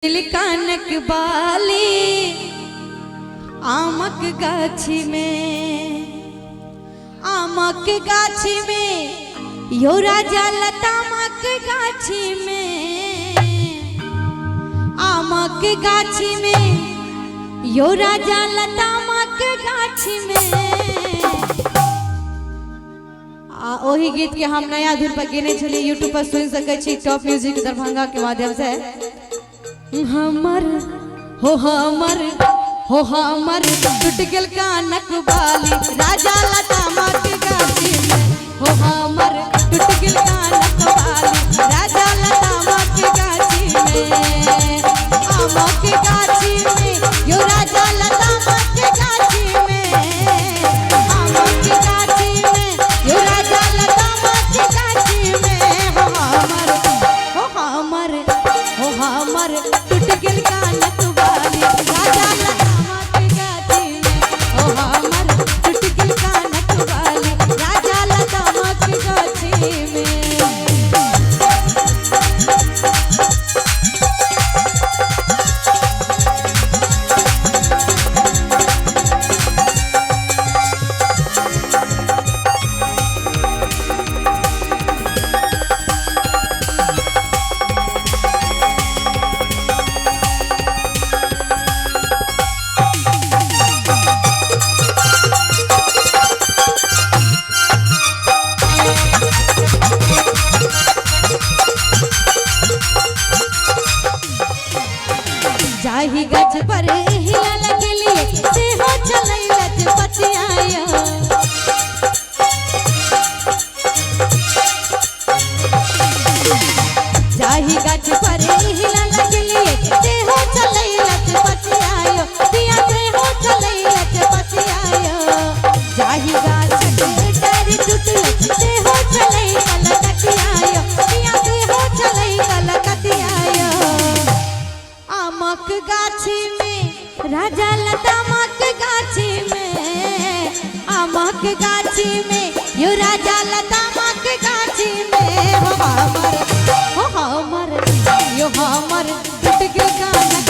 दिल कानक बाली आमक गाछी में यो राजा लतामक गाछी में आमक गाछी में यो राजा लतामक गाछी में ओही गीत के हम नया धुन पर गिने छली यूट्यूब पर सुन सके छी टॉप म्यूजिक दरभंगा के माध्यम से। हमर हो हमर टूट गेल कानक बाली राजा लतामक गाछी में हो हमर टूट गेल कानक बाली राजा लतामक गाछी में आमक गाछी में यो राजा लतामक गाछी में आमक गाछी में यो राजा लतामक गाछी में हो हमर टूट गेल कानक बाली राजा लतामक गाछी में हो हमर टूट गेल कानक बाली राजा लतामक गाछी में। जाही गज पर हिला लगलिए से हो चलै लज पतियायो जाही गज पर हिला लगलिए से हो चलै लज पतियायो पिया से हो चलै लज पतियायो जाही गाछ के डर टूटल से हो चलै कलकतियायो पिया से हो चलै कलकतियायो आमक गाछी में राजा लतामक गाछी में आमक गाछी में यो राजा लतामक गाछी में हो हमर यो हमर टूट गेल कानक